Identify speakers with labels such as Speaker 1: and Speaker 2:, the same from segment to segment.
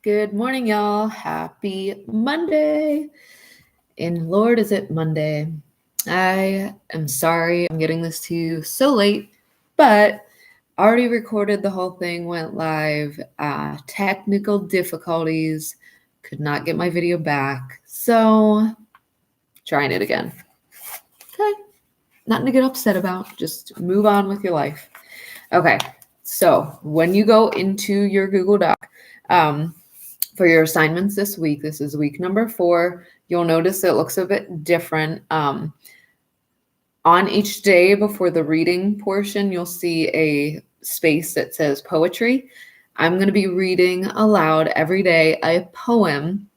Speaker 1: Good morning, y'all. Happy Monday. And Lord, is it Monday? I am sorry I'm getting this to you so late, but already recorded the whole thing, went live. Technical difficulties, could not get my video back. So, trying it again. Okay, nothing to get upset about. Just move on with your life. Okay, so when you go into your Google Doc, for your assignments this week, this is week number 4. You'll notice it looks a bit different. On each day before the reading portion, you'll see a space that says poetry. I'm going to be reading aloud every day a poem,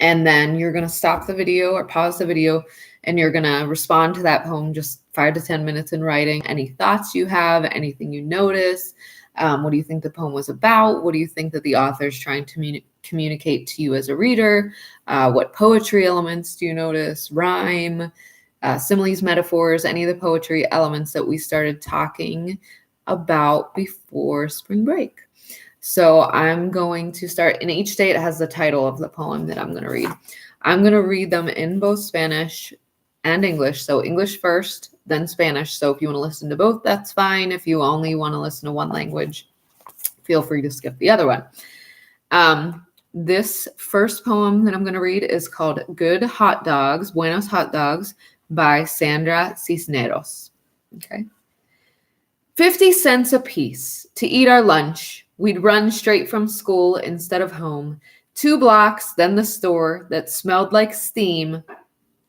Speaker 1: and then you're going to stop the video or pause the video, and you're going to respond to that poem just 5 to 10 minutes in writing. Any thoughts you have, anything you notice. What do you think the poem was about? What do you think that the author is trying to communicate to you as a reader? What poetry elements do you notice? Rhyme, similes, metaphors, any of the poetry elements that we started talking about before spring break. So I'm going to start, and each day it has the title of the poem that I'm going to read. I'm going to read them in both Spanish and English. So English first, then Spanish. So if you want to listen to both, that's fine. If you only want to listen to one language, feel free to skip the other one. This first poem that I'm going to read is called Good Hot Dogs, Buenos Hot Dogs by Sandra Cisneros. Okay. 50 cents a piece to eat our lunch. We'd run straight from school instead of home. 2 blocks, then the store that smelled like steam.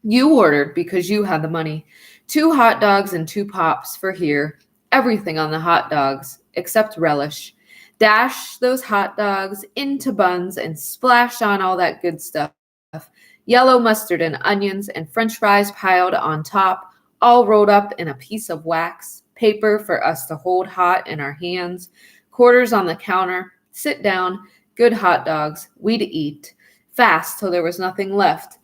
Speaker 1: You ordered because you had the money. 2 hot dogs and 2 pops for here. Everything on the hot dogs except relish. Dash those hot dogs into buns and splash on all that good stuff. Yellow mustard and onions and French fries piled on top, all rolled up in a piece of wax. Paper for us to hold hot in our hands. Quarters on the counter. Sit down. Good hot dogs. We'd eat. Fast till there was nothing left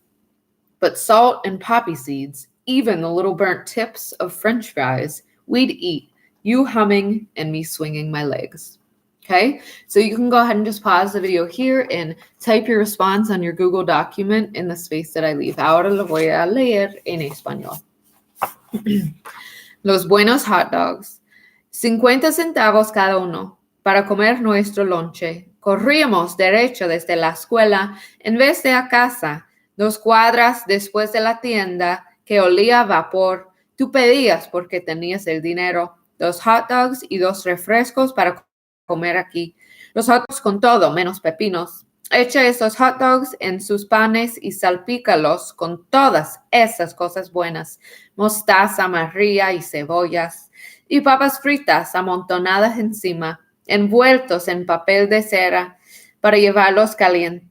Speaker 1: but salt and poppy seeds, even the little burnt tips of French fries. We'd eat, you humming and me swinging my legs. Okay, so you can go ahead and just pause the video here and type your response on your Google document in the space that I leave. Ahora lo voy a leer en español. Los buenos hot dogs. 50 centavos cada uno para comer nuestro lonche. Corríamos derecho desde la escuela en vez de a casa. 2 cuadras después de la tienda que olía a vapor. Tú pedías porque tenías el dinero. 2 hot dogs y 2 refrescos para comer aquí. Los hot dogs con todo, menos pepinos. Echa esos hot dogs en sus panes y salpícalos con todas esas cosas buenas. Mostaza, amarilla y cebollas. Y papas fritas amontonadas encima, envueltos en papel de cera para llevarlos calientitos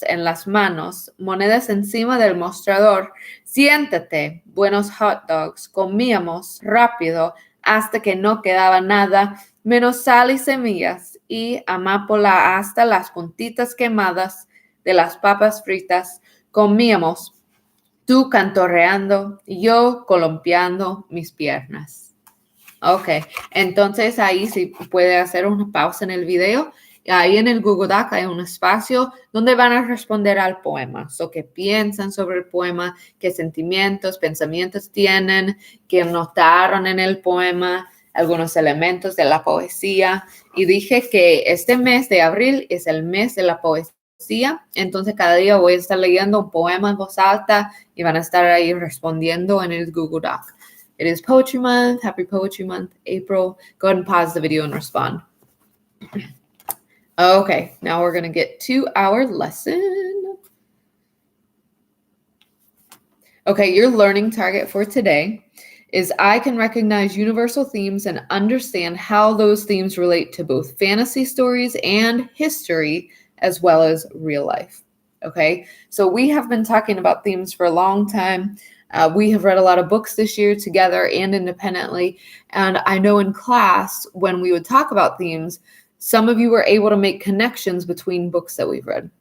Speaker 1: en las manos, monedas encima del mostrador. Siéntate, buenos hot dogs. Comíamos rápido hasta que no quedaba nada, menos sal y semillas, y amapola hasta las puntitas quemadas de las papas fritas. Comíamos, tú cantorreando y yo columpiando mis piernas. Ok, entonces ahí sí puede hacer una pausa en el video. Ahí en el Google Doc hay un espacio donde van a responder al poema. So, ¿qué piensan sobre el poema? ¿Qué sentimientos, pensamientos tienen? ¿Qué notaron en el poema? Algunos elementos de la poesía. Y dije que este mes de abril es el mes de la poesía. Entonces cada día voy a estar leyendo un poema en voz alta y van a estar ahí respondiendo en el Google Doc. It is Poetry Month. Happy Poetry Month, April. Go ahead and pause the video and respond. Okay, now we're going to get to our lesson. Okay, your learning target for today is I can recognize universal themes and understand how those themes relate to both fantasy stories and history, as well as real life. Okay, so we have been talking about themes for a long time. We have read a lot of books this year together and independently. And I know in class, when we would talk about themes, some of you were able to make connections between books that we've read.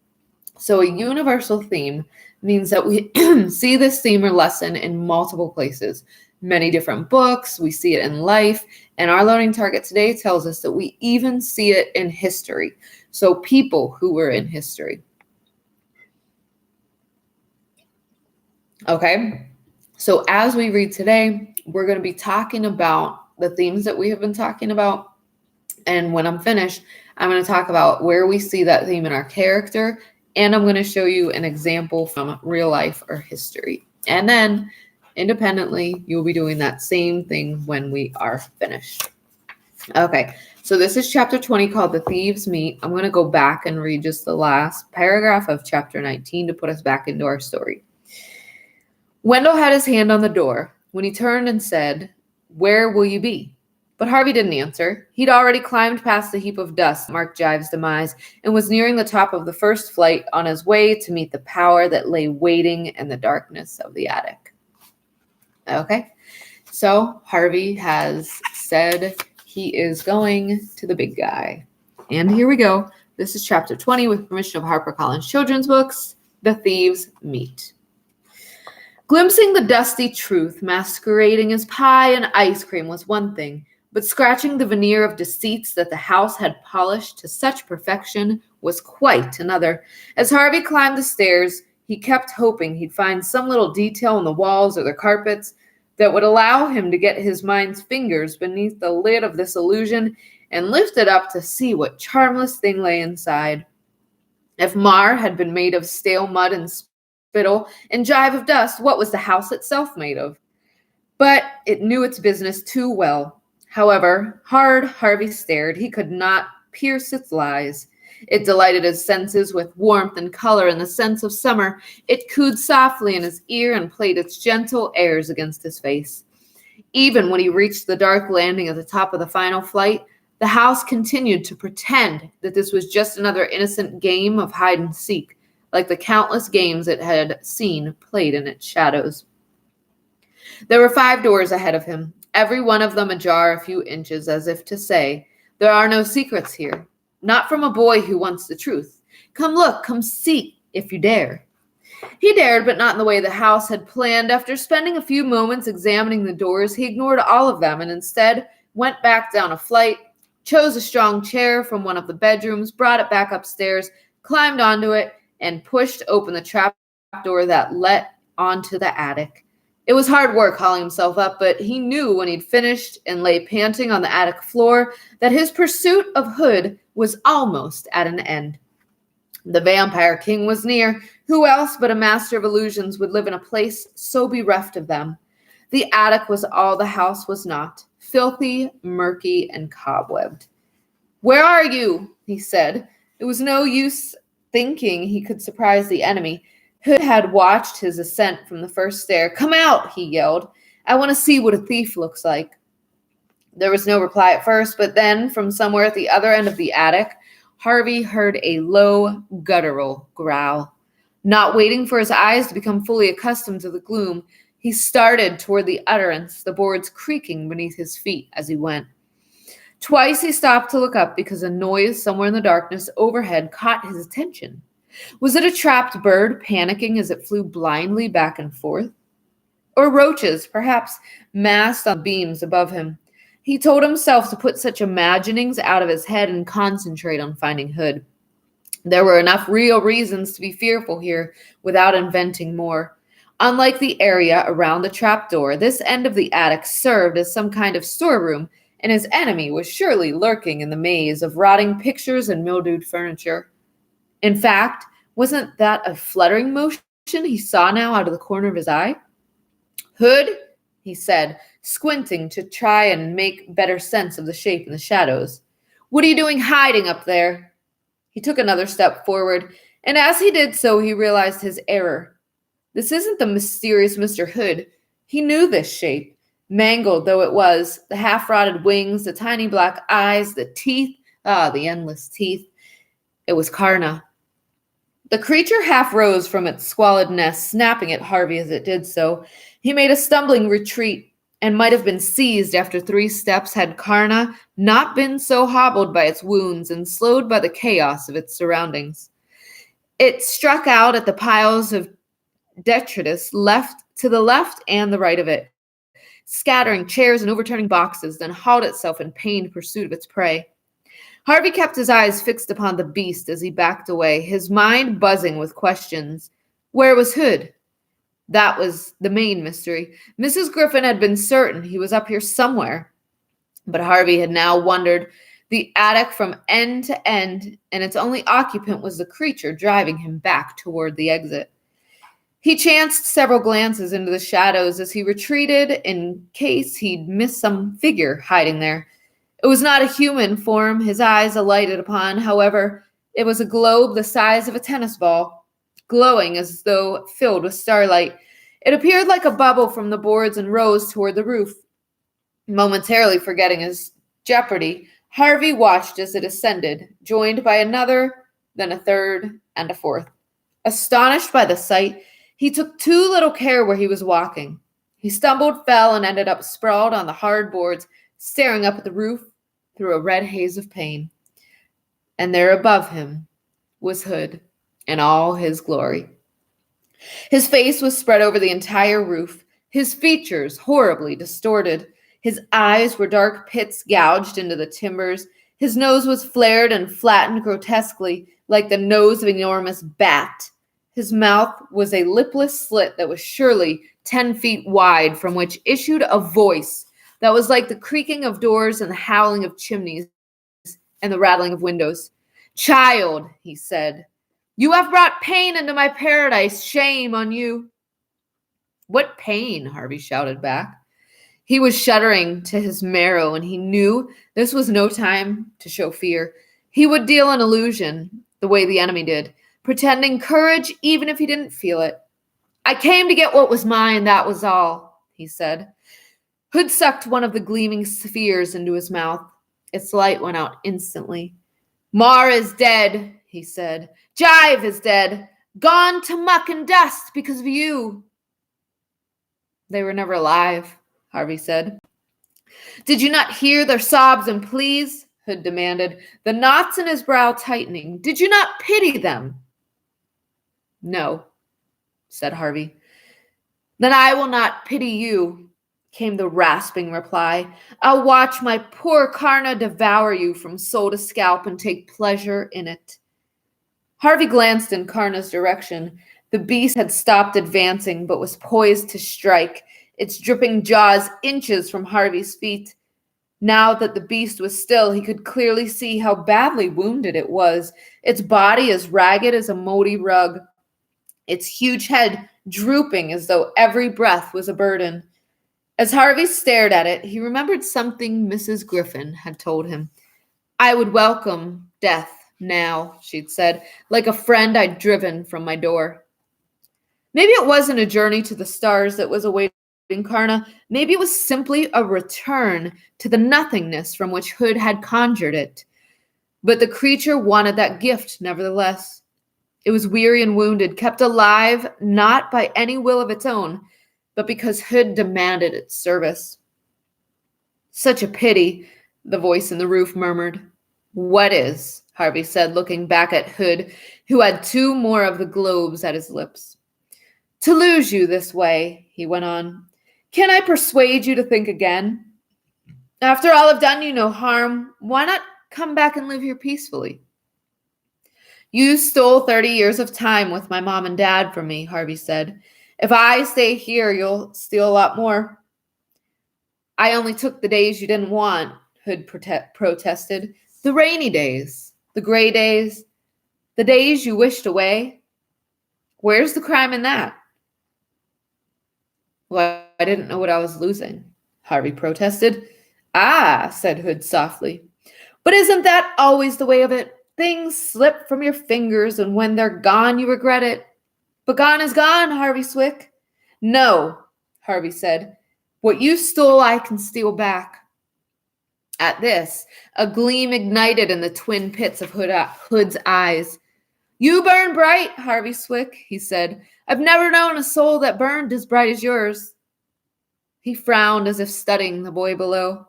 Speaker 1: So a universal theme means that we see this theme or lesson in multiple places, many different books. We see it in life. And our learning target today tells us that we even see it in history. So people who were in history. Okay, so as we read today, we're going to be talking about the themes that we have been talking about. And when I'm finished, I'm going to talk about where we see that theme in our character. And I'm going to show you an example from real life or history. And then independently, you'll be doing that same thing when we are finished. Okay, so this is chapter 20 called The Thieves Meet. I'm going to go back and read just the last paragraph of chapter 19 to put us back into our story. Wendell had his hand on the door when he turned and said, "Where will you be?" But Harvey didn't answer. He'd already climbed past the heap of dust that marked Jive's demise and was nearing the top of the first flight on his way to meet the power that lay waiting in the darkness of the attic. Okay, so Harvey has said he is going to the big guy. And here we go. This is chapter 20 with permission of HarperCollins Children's Books, The Thieves Meet. Glimpsing the dusty truth masquerading as pie and ice cream was one thing, but scratching the veneer of deceits that the house had polished to such perfection was quite another. As Harvey climbed the stairs, he kept hoping he'd find some little detail on the walls or the carpets that would allow him to get his mind's fingers beneath the lid of this illusion and lift it up to see what charmless thing lay inside. If Mar had been made of stale mud and spittle and jive of dust, what was the house itself made of? But it knew its business too well. However hard Harvey stared, he could not pierce its lies. It delighted his senses with warmth and color and the sense of summer. It cooed softly in his ear and played its gentle airs against his face. Even when he reached the dark landing at the top of the final flight, the house continued to pretend that this was just another innocent game of hide and seek, like the countless games it had seen played in its shadows. There were 5 doors ahead of him, every one of them ajar a few inches, as if to say, "There are no secrets here. Not from a boy who wants the truth. Come look, come see, if you dare." He dared, but not in the way the house had planned. After spending a few moments examining the doors, he ignored all of them and instead went back down a flight, chose a strong chair from one of the bedrooms, brought it back upstairs, climbed onto it, and pushed open the trap door that led onto the attic. It was hard work hauling himself up, but he knew when he'd finished and lay panting on the attic floor that his pursuit of Hood was almost at an end. The vampire king was near. Who else but a master of illusions would live in a place so bereft of them? The attic was all the house was not, filthy, murky, and cobwebbed. "Where are you?" he said. It was no use thinking he could surprise the enemy. Hood had watched his ascent from the first stair. "Come out," he yelled. "I want to see what a thief looks like." There was no reply at first, but then from somewhere at the other end of the attic, Harvey heard a low, guttural growl. Not waiting for his eyes to become fully accustomed to the gloom, he started toward the utterance, the boards creaking beneath his feet as he went. Twice he stopped to look up because a noise somewhere in the darkness overhead caught his attention. Was it a trapped bird panicking as it flew blindly back and forth? Or roaches, perhaps, massed on beams above him? He told himself to put such imaginings out of his head and concentrate on finding Hood. There were enough real reasons to be fearful here without inventing more. Unlike the area around the trapdoor, this end of the attic served as some kind of storeroom, and his enemy was surely lurking in the maze of rotting pictures and mildewed furniture. In fact, wasn't that a fluttering motion he saw now out of the corner of his eye? "Hood," he said, squinting to try and make better sense of the shape in the shadows. "What are you doing hiding up there?" He took another step forward, and as he did so, he realized his error. This isn't the mysterious Mr. Hood. He knew this shape, mangled though it was, the half-rotted wings, the tiny black eyes, the teeth, the endless teeth. It was Karna. The creature half rose from its squalid nest, snapping at Harvey as it did so. He made a stumbling retreat and might have been seized after 3 steps had Karna not been so hobbled by its wounds and slowed by the chaos of its surroundings. It struck out at the piles of detritus to the left and the right of it, scattering chairs and overturning boxes, then hauled itself in pained pursuit of its prey. Harvey kept his eyes fixed upon the beast as he backed away, his mind buzzing with questions. Where was Hood? That was the main mystery. Mrs. Griffin had been certain he was up here somewhere, but Harvey had now wandered the attic from end to end, and its only occupant was the creature driving him back toward the exit. He chanced several glances into the shadows as he retreated in case he'd missed some figure hiding there. It was not a human form his eyes alighted upon, however. It was a globe the size of a tennis ball, glowing as though filled with starlight. It appeared like a bubble from the boards and rose toward the roof. Momentarily forgetting his jeopardy, Harvey watched as it ascended, joined by another, then a third, and a fourth. Astonished by the sight, he took too little care where he was walking. He stumbled, fell, and ended up sprawled on the hard boards, staring up at the roof through a red haze of pain. And there above him was Hood in all his glory. His face was spread over the entire roof, his features horribly distorted. His eyes were dark pits gouged into the timbers. His nose was flared and flattened grotesquely, like the nose of an enormous bat. His mouth was a lipless slit that was surely 10 feet wide, from which issued a voice that was like the creaking of doors and the howling of chimneys and the rattling of windows. Child, he said, you have brought pain into my paradise. Shame on you. What pain? Harvey shouted back. He was shuddering to his marrow, and he knew this was no time to show fear. He would deal an illusion, the way the enemy did, pretending courage even if he didn't feel it. I came to get what was mine, that was all, he said. Hood sucked one of the gleaming spheres into his mouth. Its light went out instantly. Mar is dead, he said. Jive is dead. Gone to muck and dust because of you. They were never alive, Harvey said. Did you not hear their sobs and pleas? Hood demanded, the knots in his brow tightening. Did you not pity them? No, said Harvey. Then I will not pity you, came the rasping reply. I'll watch my poor Karna devour you from soul to scalp and take pleasure in it. Harvey glanced in Karna's direction. The beast had stopped advancing but was poised to strike, its dripping jaws inches from Harvey's feet. Now that the beast was still, he could clearly see how badly wounded it was, its body as ragged as a moldy rug, its huge head drooping as though every breath was a burden. As Harvey stared at it, he remembered something Mrs. Griffin had told him. I would welcome death now, she'd said, like a friend I'd driven from my door. Maybe it wasn't a journey to the stars that was awaiting Karna. Maybe it was simply a return to the nothingness from which Hood had conjured it. But the creature wanted that gift nevertheless. It was weary and wounded, kept alive not by any will of its own, but because Hood demanded its service. Such a pity, the voice in the roof murmured. What is? Harvey said, looking back at Hood, who had two more of the globes at his lips. To lose you this way, he went on. Can I persuade you to think again? After all I've done you no harm, why not come back and live here peacefully? You stole 30 years of time with my mom and dad from me, Harvey said. If I stay here, you'll steal a lot more. I only took the days you didn't want, Hood protested. The rainy days, the gray days, the days you wished away. Where's the crime in that? Well, I didn't know what I was losing, Harvey protested. Ah, said Hood softly. But isn't that always the way of it? Things slip from your fingers, and when they're gone, you regret it. But gone is gone, Harvey Swick. No, Harvey said. What you stole, I can steal back. At this, a gleam ignited in the twin pits of Hood's eyes. You burn bright, Harvey Swick, he said. I've never known a soul that burned as bright as yours. He frowned as if studying the boy below.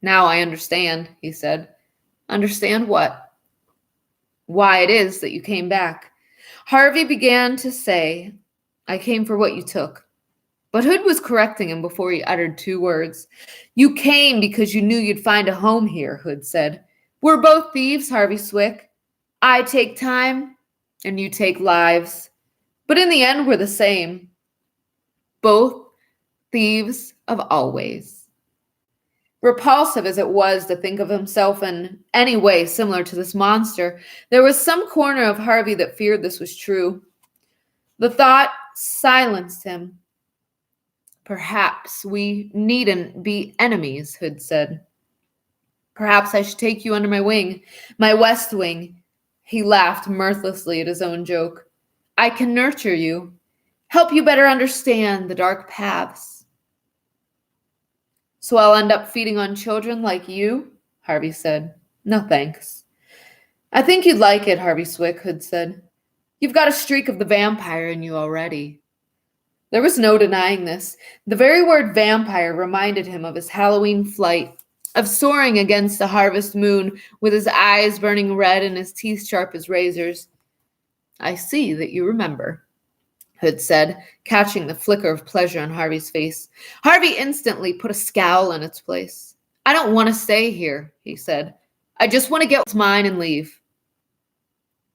Speaker 1: Now I understand, he said. Understand what? Why it is that you came back. Harvey began to say, I came for what you took. But Hood was correcting him before he uttered two words. You came because you knew you'd find a home here, Hood said. We're both thieves, Harvey Swick. I take time, and you take lives. But in the end, we're the same. Both thieves of always. Repulsive as it was to think of himself in any way similar to this monster, there was some corner of Harvey that feared this was true. The thought silenced him. Perhaps we needn't be enemies, Hood said. Perhaps I should take you under my wing, my west wing. He laughed mirthlessly at his own joke. I can nurture you, help you better understand the dark paths. So I'll end up feeding on children like you? Harvey said. No thanks. I think you'd like it, Harvey Swick, Hood said. You've got a streak of the vampire in you already. There was no denying this. The very word vampire reminded him of his Halloween flight, of soaring against a harvest moon with his eyes burning red and his teeth sharp as razors. I see that you remember, Hood said, catching the flicker of pleasure on Harvey's face. Harvey instantly put a scowl in its place. I don't want to stay here, he said. I just want to get what's mine and leave.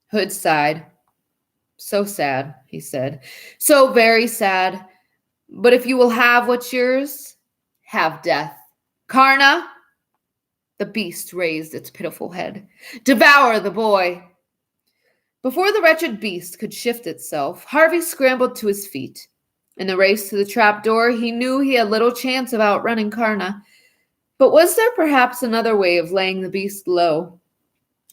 Speaker 1: Hood sighed. So sad, he said. So very sad. But if you will have what's yours, have death. Karna! The beast raised its pitiful head. Devour the boy! Before the wretched beast could shift itself, Harvey scrambled to his feet. In the race to the trap door, he knew he had little chance of outrunning Karna. But was there perhaps another way of laying the beast low?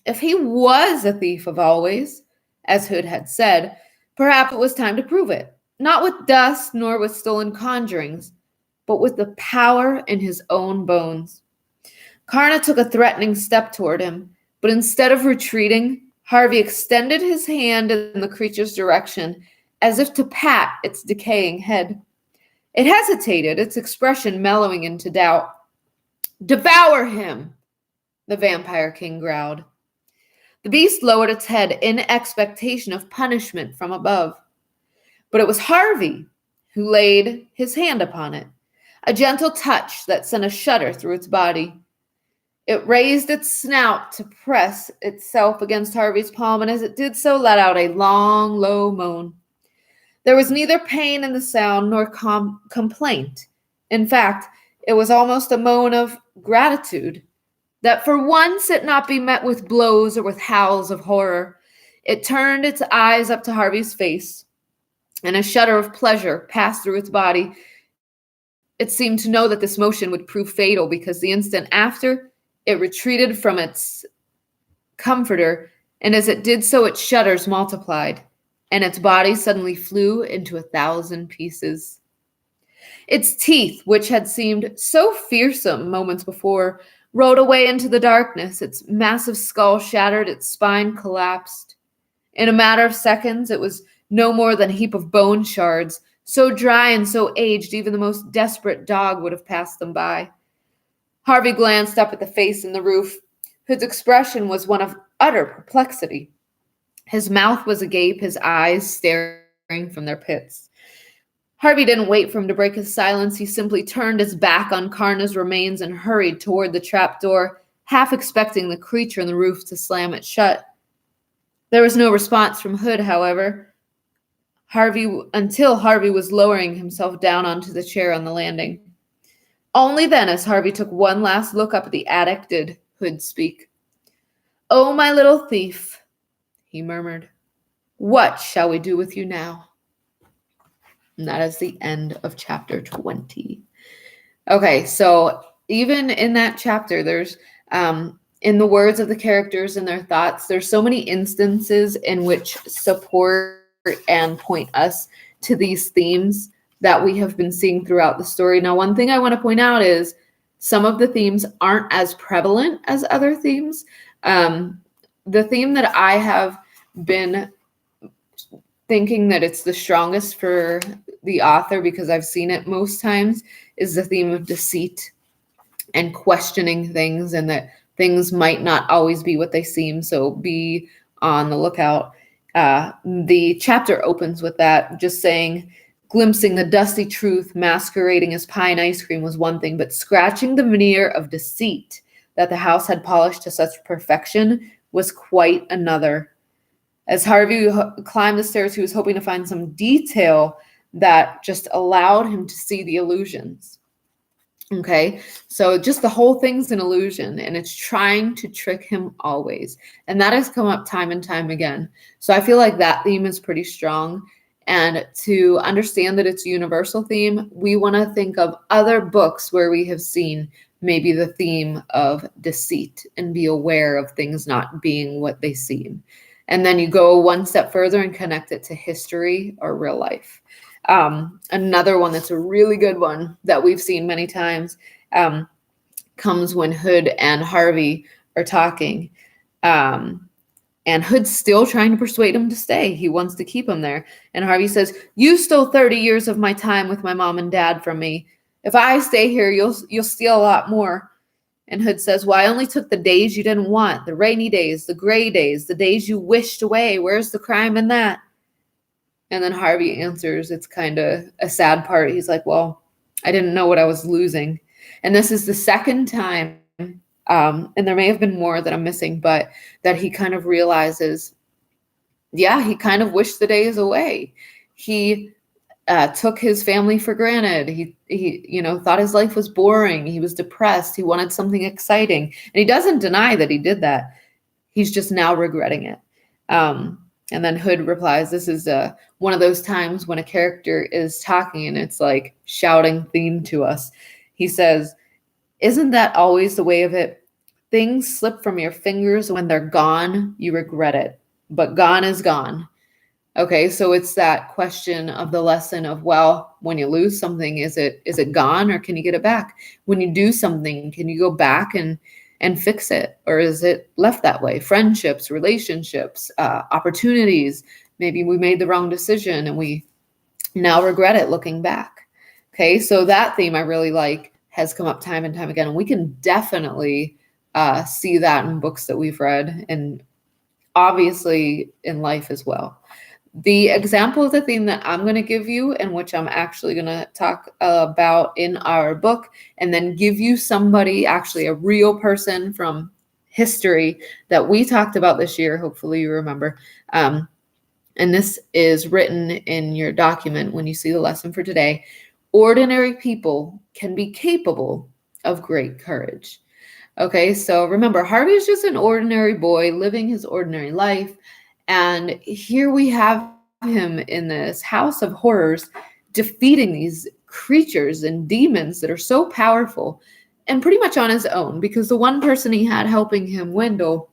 Speaker 1: If he was a thief of always, as Hood had said, perhaps it was time to prove it, not with dust nor with stolen conjurings, but with the power in his own bones. Karna took a threatening step toward him, but instead of retreating, Harvey extended his hand in the creature's direction, as if to pat its decaying head. It hesitated, its expression mellowing into doubt. Devour him, the vampire king growled. The beast lowered its head in expectation of punishment from above. But it was Harvey who laid his hand upon it, a gentle touch that sent a shudder through its body. It raised its snout to press itself against Harvey's palm, and as it did so, let out a long, low moan. There was neither pain in the sound nor complaint. In fact, it was almost a moan of gratitude, that for once it not be met with blows or with howls of horror. It turned its eyes up to Harvey's face, and a shudder of pleasure passed through its body. It seemed to know that this motion would prove fatal, because the instant after, it retreated from its comforter, and as it did so, its shudders multiplied, and its body suddenly flew into 1,000 pieces. Its teeth, which had seemed so fearsome moments before, rolled away into the darkness. Its massive skull shattered, its spine collapsed. In a matter of seconds, it was no more than a heap of bone shards, so dry and so aged even the most desperate dog would have passed them by. Harvey glanced up at the face in the roof. His expression was one of utter perplexity. His mouth was agape, his eyes staring from their pits. Harvey didn't wait for him to break his silence. He simply turned his back on Karna's remains and hurried toward the trap door, half expecting the creature in the roof to slam it shut. There was no response from Hood, however, until Harvey was lowering himself down onto the chair on the landing. Only then, as Harvey took one last look up at the attic, did Hood speak. "Oh, my little thief," he murmured, "what shall we do with you now?" And that is the end of chapter 20. Okay, so even in that chapter, there's, in the words of the characters and their thoughts, there's so many instances in which support and point us to these themes that we have been seeing throughout the story. Now, one thing I want to point out is some of the themes aren't as prevalent as other themes. The theme that I have been thinking that it's the strongest for the author, because I've seen it most times, is the theme of deceit and questioning things, and that things might not always be what they seem, so be on the lookout. The chapter opens with that, just saying, glimpsing the dusty truth masquerading as pie and ice cream was one thing, but scratching the veneer of deceit that the house had polished to such perfection was quite another. As Harvey climbed the stairs, he was hoping to find some detail that just allowed him to see the illusions. Okay, so just the whole thing's an illusion and it's trying to trick him always. And that has come up time and time again. So I feel like that theme is pretty strong. And to understand that it's a universal theme, we want to think of other books where we have seen maybe the theme of deceit and be aware of things not being what they seem. And then you go one step further and connect it to history or real life. Another one that's a really good one that we've seen many times comes when Hood and Harvey are talking. And Hood's still trying to persuade him to stay. He wants to keep him there. And Harvey says, "You stole 30 years of my time with my mom and dad from me. If I stay here, you'll steal a lot more." And Hood says, "Well, I only took the days you didn't want, the rainy days, the gray days, the days you wished away. Where's the crime in that?" And then Harvey answers, it's kind of a sad part. He's like, "Well, I didn't know what I was losing." And this is the second time, and there may have been more that I'm missing, but that he kind of realizes, yeah, he kind of wished the days away. He took his family for granted. He thought his life was boring. He was depressed. He wanted something exciting. And he doesn't deny that he did that. He's just now regretting it. And then Hood replies, this is one of those times when a character is talking and it's like shouting theme to us. He says, "Isn't that always the way of it? Things slip from your fingers. When they're gone, you regret it. But gone is gone." Okay, so it's that question of the lesson of, well, when you lose something, is it gone or can you get it back? When you do something, can you go back and fix it? Or is it left that way? Friendships, relationships, opportunities. Maybe we made the wrong decision and we now regret it looking back. Okay, so that theme I really like has come up time and time again. And we can definitely see that in books that we've read and obviously in life as well. The example of the theme that I'm going to give you, and which I'm actually going to talk about in our book, and then give you somebody, actually a real person from history that we talked about this year. Hopefully you remember. And this is written in your document when you see the lesson for today. Ordinary people can be capable of great courage. Okay, so remember, Harvey's just an ordinary boy living his ordinary life. And here we have him in this house of horrors, defeating these creatures and demons that are so powerful and pretty much on his own, because the one person he had helping him, Wendell,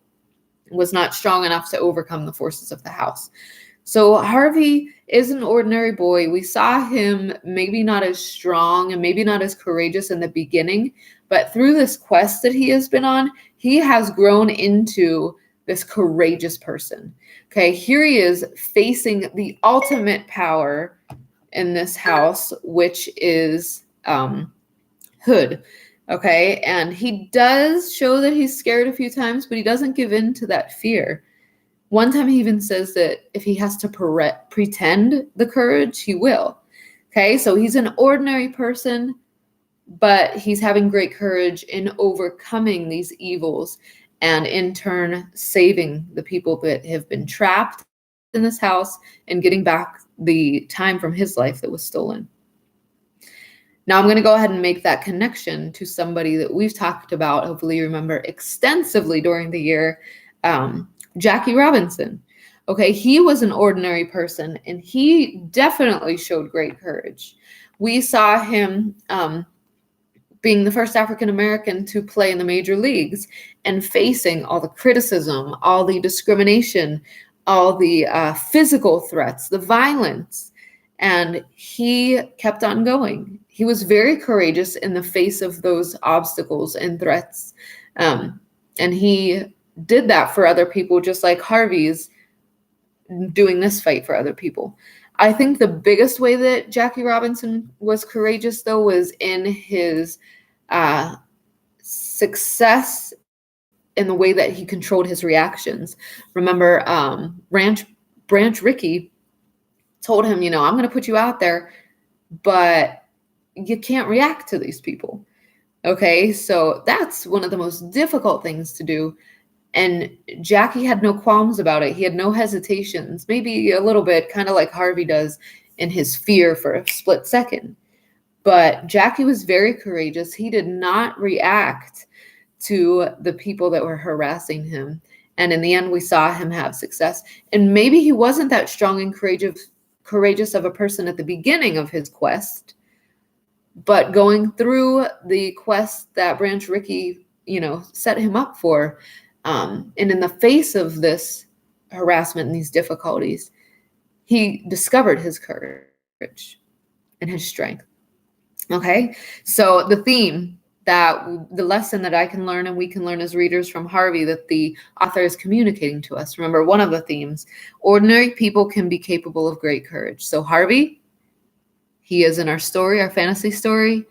Speaker 1: was not strong enough to overcome the forces of the house. So Harvey is an ordinary boy. We saw him maybe not as strong and maybe not as courageous in the beginning, but through this quest that he has been on, he has grown into this courageous person. Okay, here he is facing the ultimate power in this house, which is Hood. Okay, and he does show that he's scared a few times, but he doesn't give in to that fear. One time he even says that if he has to pretend the courage, he will. Okay, so he's an ordinary person, but he's having great courage in overcoming these evils and in turn saving the people that have been trapped in this house and getting back the time from his life that was stolen. Now I'm going to go ahead and make that connection to somebody that we've talked about, hopefully you remember, extensively during the year, Jackie Robinson. Okay, he was an ordinary person and he definitely showed great courage. We saw him being the first African-American to play in the major leagues and facing all the criticism, all the discrimination, all the physical threats, the violence, and he kept on going. He was very courageous in the face of those obstacles and threats, and he did that for other people, just like Harvey's doing this fight for other people. I think the biggest way that Jackie Robinson was courageous, though, was in his success in the way that he controlled his reactions. Remember, Branch Rickey told him, I'm going to put you out there, but you can't react to these people. Okay, so that's one of the most difficult things to do. And Jackie had no qualms about it. He had no hesitations, maybe a little bit, kind of like Harvey does in his fear for a split second. But Jackie was very courageous. He did not react to the people that were harassing him. And in the end, we saw him have success. And maybe he wasn't that strong and courageous of a person at the beginning of his quest, but going through the quest that Branch Rickey, set him up for, and in the face of this harassment and these difficulties, he discovered his courage and his strength. Okay, so the lesson that I can learn and we can learn as readers from Harvey that the author is communicating to us. Remember, one of the themes: ordinary people can be capable of great courage. So Harvey, he is in our story, our fantasy story,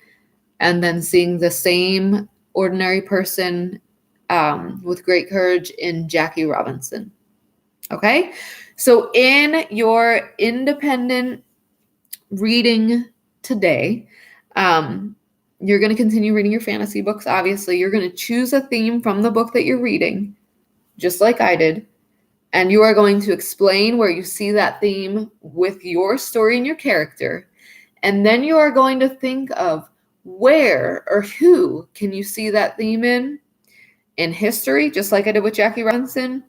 Speaker 1: and then seeing the same ordinary person with great courage in Jackie Robinson. Okay, so in your independent reading today, you're going to continue reading your fantasy books. Obviously, you're going to choose a theme from the book that you're reading, just like I did, and you are going to explain where you see that theme with your story and your character, and then you are going to think of where or who can you see that theme in history, just like I did with Jackie Robinson,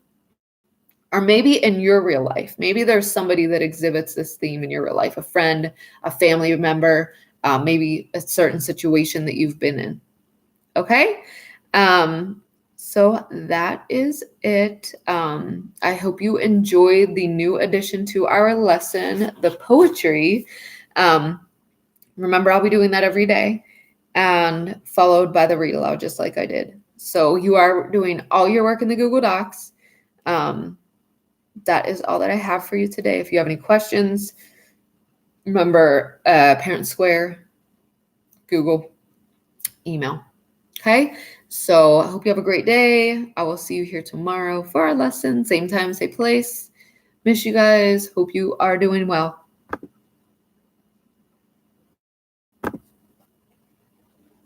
Speaker 1: or maybe in your real life. Maybe there's somebody that exhibits this theme in your real life, a friend, a family member, maybe a certain situation that you've been in. Okay? So that is it. I hope you enjoyed the new addition to our lesson, the poetry. Remember, I'll be doing that every day, and followed by the read aloud, just like I did. So you are doing all your work in the Google Docs. That is all that I have for you today. If you have any questions, remember, Parent Square, Google, email. Okay, so I hope you have a great day. I will see you here tomorrow for our lesson. Same time, same place. Miss you guys. Hope you are doing well.